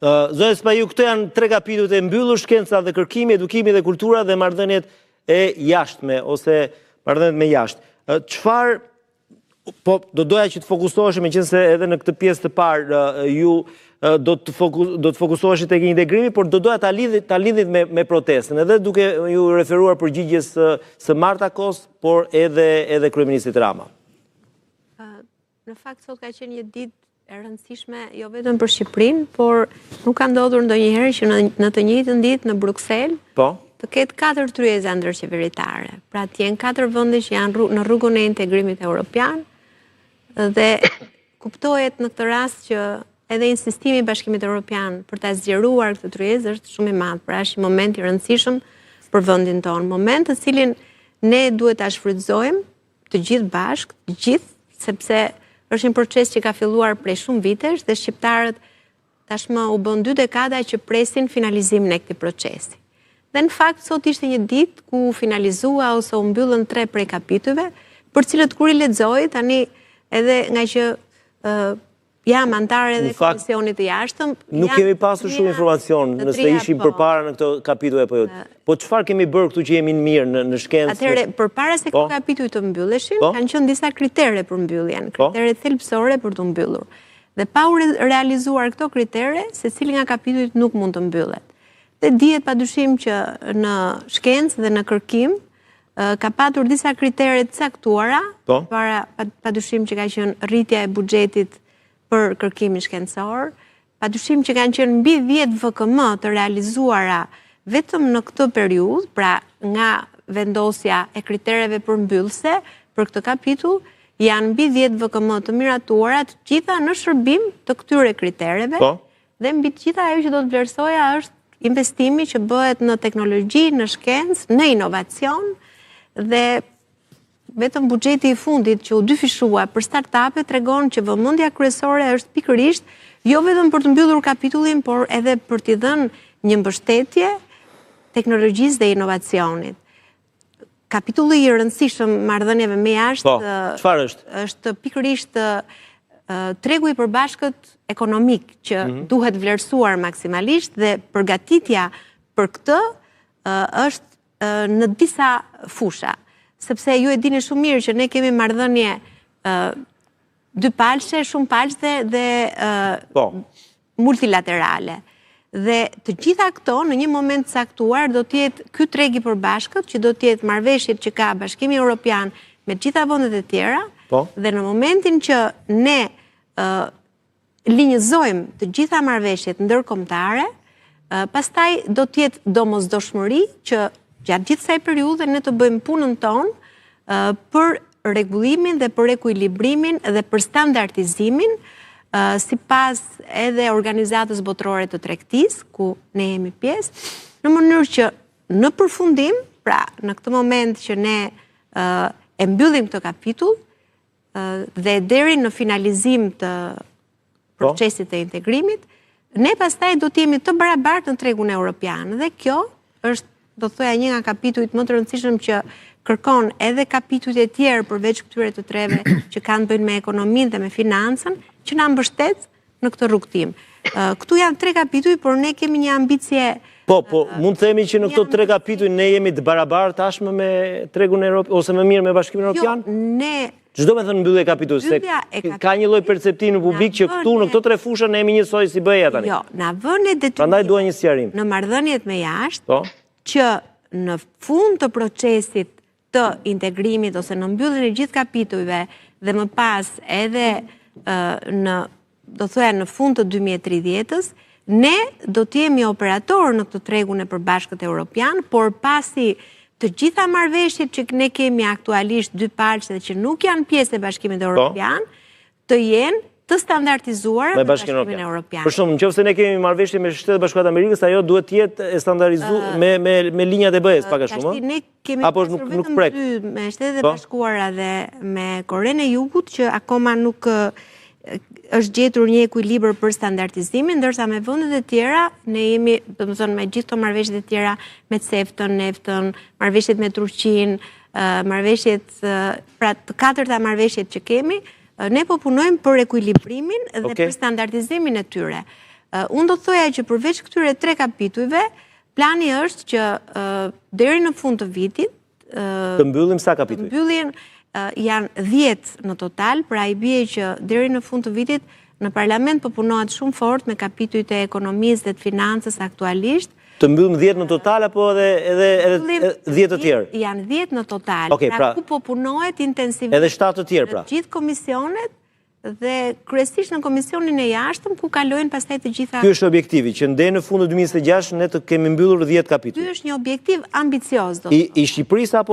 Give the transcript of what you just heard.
Zonë Spaju, këto janë 3 kapitujt e mbyllur: shkenca dhe kërkimi, edukimi dhe kultura, dhe marrëdhëniet e jashtme ose marrëdhëniet me jashtë. Çfarë, po do doja që të fokusoheshim, meqense edhe në këtë pjesë të parë ju do të fokusoheshit tek integrimi, por do doja ta lidhit me protestën, edhe duke ju referuar përgjigjes së Marta Kos, por edhe kryeministit Rama. Në fakt sot ka qenë një ditë e rëndësishme jo vetëm për Shqipërinë, por nuk ka ndodhur ndonjëherë që në të njëjtën ditë në Bruksel të ketë 4 tryeza ndërqeveritare. Pra të jenë 4 vende që janë në rrugën e integrimit evropian, dhe kuptohet në këtë rast që edhe insistimi i Bashkimit Evropian për ta zgjeruar këtë tryezë është shumë i madh. Pra është një moment i rëndësishëm për vendin tonë, moment të cilin ne duhet ta shfrytëzojmë të gjithë bashkë, të gjithë, sepse është një proces që ka filluar prej shumë vitesh dhe shqiptarët tashmë u bën 2 dekada që presin finalizimin e këtij procesi. Dhe në fakt sot ishte një ditë ku finalizua ose u mbyllën 3 prej kapitujve, për cilët kur i lexoj tani edhe nga që jam antare edhe Komisionit të Jashtëm. Nuk kemi pasur shumë informacion nëse ishim përpara në këto kapituj apo jo. Po çfarë kemi bërë këtu që jemi në mirë në shkencë? Atëherë, përpara se këto kapituj të mbylleshin, kanë qenë disa kritere për mbylljen, kritere thelbësore për të mbyllur. Dhe pa u realizuar këto kritere, secili nga kapitujt nuk mund të mbyllet. Dhe dihet padyshim që në shkencë dhe në kërkim ka patur disa kritere të caktuara, padyshim që ka qenë rritja e buxhetit për kërkimin shkencor, padyshim që kanë qenë mbi 10 VKM të realizuara vetëm në këtë periudhë, pra nga vendosja e kritereve përmbyllëse për këtë kapitull, janë mbi 10 VKM të miratuara, të gjitha në shërbim të këtyre kritereve, dhe mbi të gjitha ajo që do të vlerësoja është investimi që bëhet në teknologji, në shkencë, në inovacion, dhe vetëm buxheti i fundit që u dyfishua për startupe tregon që vëmendja kryesore është pikërisht jo vetëm për të mbyllur kapitullin, por edhe për t'i dhënë një mbështetje teknologjisë dhe inovacionit. Kapitulli i rëndësishëm marrëdhënieve me jashtë çfarë është? Është pikërisht tregu i përbashkët ekonomik që duhet vlerësuar maksimalisht, dhe përgatitja për këtë është në disa fusha. Sepse ju e dini shumë mirë që ne kemi marrëdhënie 2 palëshe, shumë palëshe dhe multilaterale. Dhe të gjitha këto në një moment caktuar do të jetë ky treg i përbashkët, që do të jetë marrëveshjet që ka Bashkimi Evropian me të gjitha vendet e tjera, dhe në momentin që ne linjëzojmë të gjitha marrëveshjet ndërkombëtare, pastaj do të jetë domosdoshmëri që gjatë gjithë kësaj periudhe ne të bëjmë punën tonë për rregullimin dhe për ekuilibrimin dhe për standardizimin sipas edhe Organizatës Botërore të Tregtisë, ku ne jemi pjesë, në mënyrë që në përfundim, pra në këtë moment që ne e mbyllim këtë kapitull dhe deri në finalizim të procesit të integrimit, ne pastaj do të jemi të barabartë në tregun evropian, dhe kjo është, do të thoja, një nga kapitujt më të rëndësishëm që kërkon edhe kapitujt e tjerë përveç këtyre të 3 që kanë të bëjnë me ekonominë dhe me financën, që na mbështet në këtë rrugtim. Këtu janë 3 kapituj, por ne kemi një ambicje. Po, mund të themi që në këto 3 kapituj ne jemi të barabartë tashmë me tregun evropian ose më mirë me Bashkimin Evropian? Jo, ne çdo me thënë mbyllje kapitull, se ka një lloj perceptimi në publik që këtu në këto 3 fusha ne jemi njësoj si BE-ja tani. Jo, na vënë detyrim. Prandaj dua një sqarim. Në marrëdhëniet me jashtë, që në fund të procesit të integrimit ose në mbylljen e gjithë kapitujve dhe më pas edhe në, do thoya, në fund të 2030-s, ne do të jemi operator në këtë tregun e përbashkët evropian, por pasi të gjitha marrëveshjet që ne kemi aktualisht 2 palëshe dhe që nuk janë pjesë e Bashkimit Evropian, të jenë të standardizuara me Bashkimin Evropian. Për shembull, nëse ne kemi marrëveshje me Shtetet Bashkuara të Amerikës, ajo duhet të jetë e standardizuar me linjat e BE-s pak a shumë. Ne kemi nuk prek me Shtetet Bashkuara dhe me Korenë e Jugut që akoma nuk është gjetur një ekuilibër për standardizimin, ndërsa me vendet e tjera ne jemi, domethënë me gjithë këto marrëveshjet e tjera, me CEFTA-n, NEFTA-n, marrëveshjet me Turqinë, marrëveshjet, pra të 4 marrëveshjet që kemi, ne po punojmë për ekuilibrimin dhe për standardizimin e tyre. Unë do të thoja që përveç këtyre 3 kapitujve, plani është që deri në fund të vitit të mbyllim sa kapituj? Të mbyllim janë 10 në total, pra i bie që deri në fund të vitit në parlament po punohet shumë fort me kapitujt e ekonomisë dhe të financës aktualisht. Të mbyllim 10 në total apo edhe 10 të tjerë? Janë 10 në total, pra ku po punohet intensivisht. Edhe 7 të tjerë pra? Në gjithë komisionet dhe kryesisht në komisionin e jashtëm ku kalojnë pastaj të gjitha. Ky është objektivi që deri në fund të 2026 ne të kemi mbyllur 10 kapituj. Ky është një objektiv ambicioz. I Shqipërisë apo